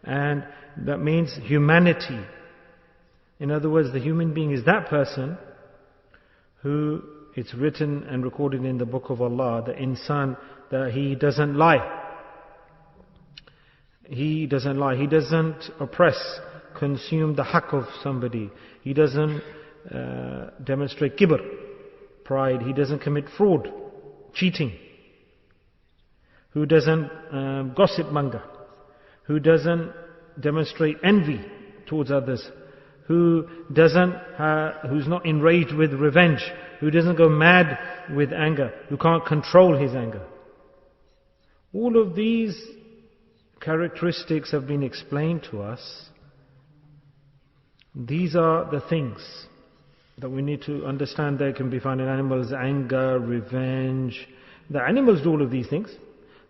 And that means humanity. In other words, the human being is that person who, it's written and recorded in the book of Allah, the insan, that he doesn't lie. He doesn't lie. He doesn't oppress, consume the haqq of somebody. He doesn't demonstrate kibr, pride. He doesn't commit fraud, cheating. Who doesn't gossip monger. Who doesn't demonstrate envy towards others. Who's not enraged with revenge. Who doesn't go mad with anger. Who can't control his anger. All of these characteristics have been explained to us. These are the things that we need to understand. They can be found in animals: anger, revenge. The animals do all of these things.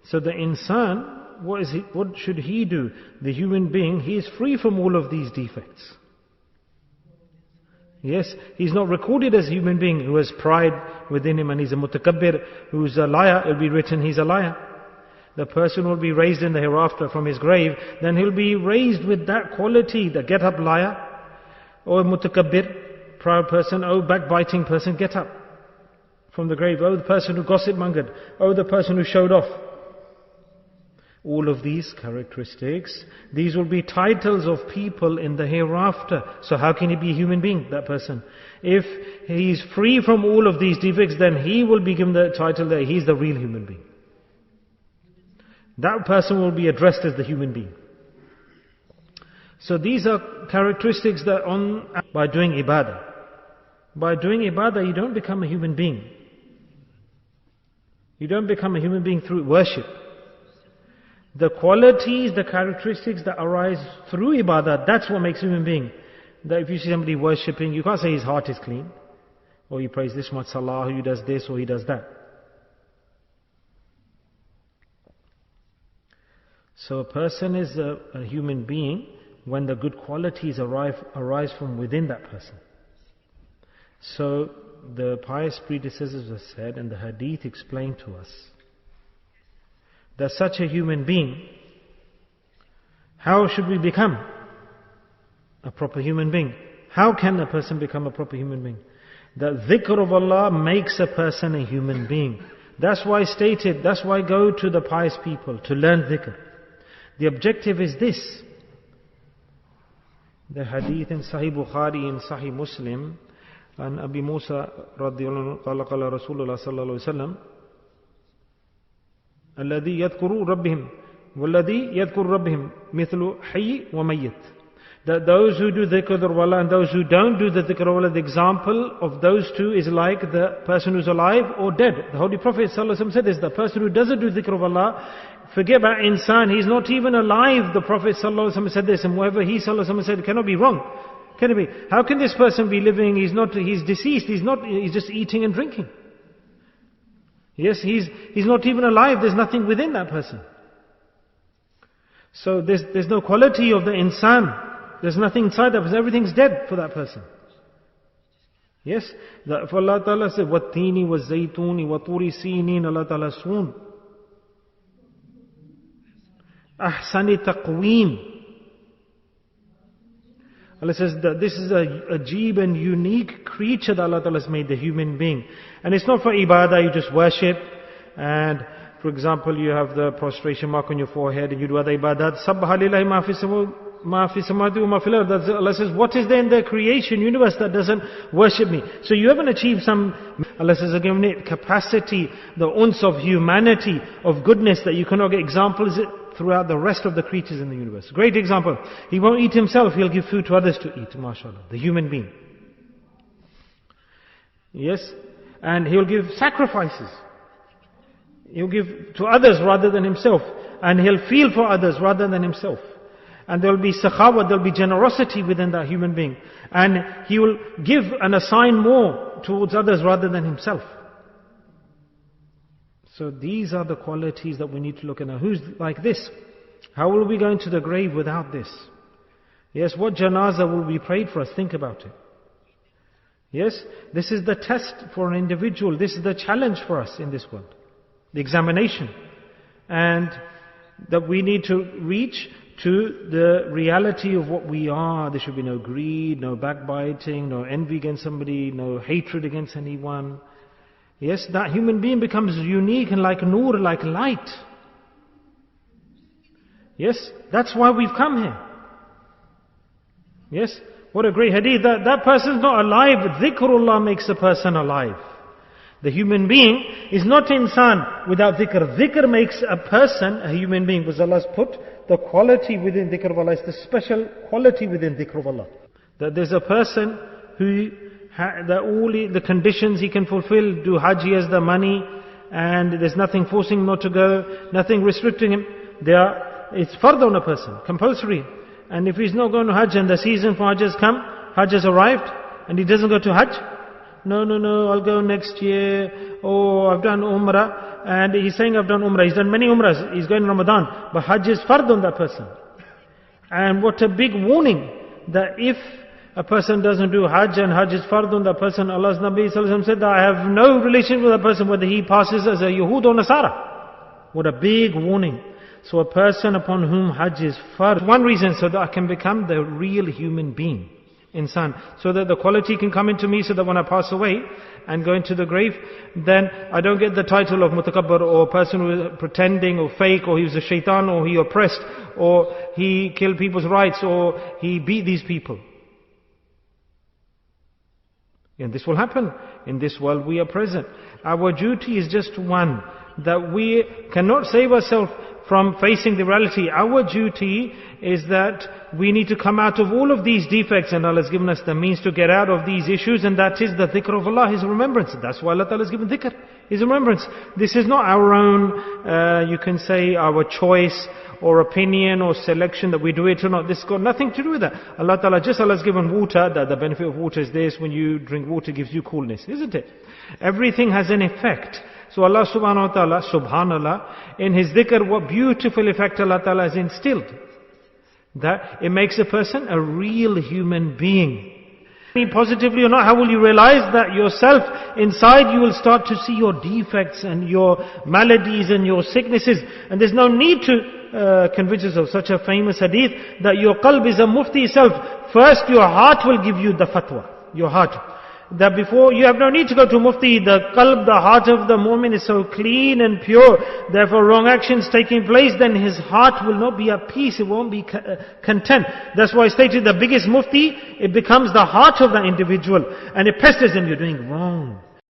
So the insan, what should he do? The human being, he is free from all of these defects. Yes, he's not recorded as a human being who has pride within him and he's a mutakabbir, who's a liar. It'll be written he's a liar. The person will be raised in the hereafter from his grave, then he'll be raised with that quality, the get up liar, or mutakabbir, proud person, oh backbiting person, get up from the grave, oh the person who gossip mongered, oh the person who showed off. All of these characteristics, these will be titles of people in the hereafter. So how can he be a human being, that person? If he's free from all of these defects, then he will be given the title that he's the real human being. That person will be addressed as the human being. So these are characteristics that by doing ibadah. By doing ibadah, you don't become a human being. You don't become a human being through worship. The qualities, the characteristics that arise through ibadah, that's what makes a human being. That if you see somebody worshipping, you can't say his heart is clean, or he prays this much salah, or he does this, or he does that. So a person is a human being when the good qualities arise from within that person. So the pious predecessors have said, and the hadith explained to us, that such a human being, how should we become a proper human being? How can a person become a proper human being? The dhikr of Allah makes a person a human being. That's why stated, that's why go to the pious people to learn dhikr. The objective is this. The hadith in Sahih Bukhari and Sahih Muslim, and Abi Musa radiyallahu anhu, qala Rasulullah sallallahu alaihi wasallam, الذي يذكر ربهم والذي يذكر ربهم مثل حي وميت. That those who do dhikr of Allah and those who don't do the dhikr of Allah, the example of those two is like the person who's alive or dead. The Holy Prophet ﷺ said this, the person who doesn't do dhikr of Allah, forget about insan, he's not even alive. The Prophet ﷺ said this, and whoever he ﷺ said, it cannot be wrong. Can it be? How can this person be living? He's deceased, he's just eating and drinking. Yes, he's not even alive, there's nothing within that person. So there's no quality of the insan. There's nothing inside that person, everything's dead for that person. Yes, for Allah Ta'ala said, وَالتِّينِ وَالزَّيْتُونِ وَطُورِ سِينِينَ Allah Ta'ala soon. أَحْسَنِ تَقْوِيمٍ. Allah says that this is a ajib and unique creature that Allah Ta'ala has made, the human being. And it's not for ibadah, you just worship. And for example, you have the prostration mark on your forehead and you do other ibadat. Sabbaha lillahi ma fi samawati wa ma fil ard. Allah says, what is there in the creation universe that doesn't worship me? So you haven't achieved some, Allah says, I've given it capacity, the uns of humanity, of goodness that you cannot get. Examples throughout the rest of the creatures in the universe. Great example. He won't eat himself, he'll give food to others to eat, mashallah. The human being. Yes? And he'll give sacrifices. He'll give to others rather than himself. And he'll feel for others rather than himself. And there will be sakhawat, there will be generosity within that human being. And he will give and assign more towards others rather than himself. So these are the qualities that we need to look at. Now, who's like this? How will we go into the grave without this? Yes, what janazah will be prayed for us? Think about it. Yes, this is the test for an individual. This is the challenge for us in this world. The examination. And that we need to reach to the reality of what we are. There should be no greed, no backbiting, no envy against somebody, no hatred against anyone. Yes, that human being becomes unique and like nur, like light. Yes, that's why we've come here. Yes, what a great hadith. That person's not alive. Dhikrullah makes a person alive. The human being is not insan without dhikr. Dhikr makes a person a human being, because Allah has put the quality within dhikr of Allah, is the special quality within dhikr of Allah. That there's a person who, that all the conditions he can fulfill, do hajj, he has the money, and there's nothing forcing him not to go, nothing restricting him. It's fard on a person, compulsory. And if he's not going to hajj and the season for hajj has come, hajj has arrived, and he doesn't go to hajj, no, I'll go next year. Oh, I've done umrah. And he's saying I've done umrah. He's done many umrahs. He's going in Ramadan. But hajj is fard on that person. And what a big warning, that if a person doesn't do hajj and hajj is fard on that person, Allah's Nabi Sallallahu Alaihi Wasallam said that I have no relation with that person whether he passes as a Yahud or Nasara. What a big warning. So a person upon whom hajj is fard. One reason, so that I can become the real human being. Insan, so that the quality can come into me, so that when I pass away and go into the grave, then I don't get the title of mutakabbir, or person who is pretending or fake, or he was a shaitan, or he oppressed, or he killed people's rights, or he beat these people. And this will happen. In this world we are present. Our duty is just one, that we cannot save ourselves from facing the reality. Our duty is that we need to come out of all of these defects, and Allah has given us the means to get out of these issues, and that is the dhikr of Allah, His remembrance. That's why Allah Ta'ala has given dhikr, His remembrance. This is not our own, you can say, our choice or opinion or selection that we do it or not. This has got nothing to do with that. Allah Ta'ala has given water, that the benefit of water is this: when you drink water, it gives you coolness, isn't it? Everything has an effect. So Allah subhanahu wa ta'ala, subhanallah, in His dhikr, what beautiful effect Allah Ta'ala has instilled. That it makes a person a real human being. Positively or not, how will you realize that yourself, inside you will start to see your defects and your maladies and your sicknesses. And there's no need to convince yourself. Such a famous hadith, that your qalb is a mufti itself. First your heart will give you the fatwa. Your heart. That before, you have no need to go to mufti. The qalb, the heart of the mu'min is so clean and pure. Therefore wrong actions taking place, then his heart will not be at peace. It won't be content. That's why I stated the biggest mufti, it becomes the heart of the individual. And it pesters him, you're doing wrong.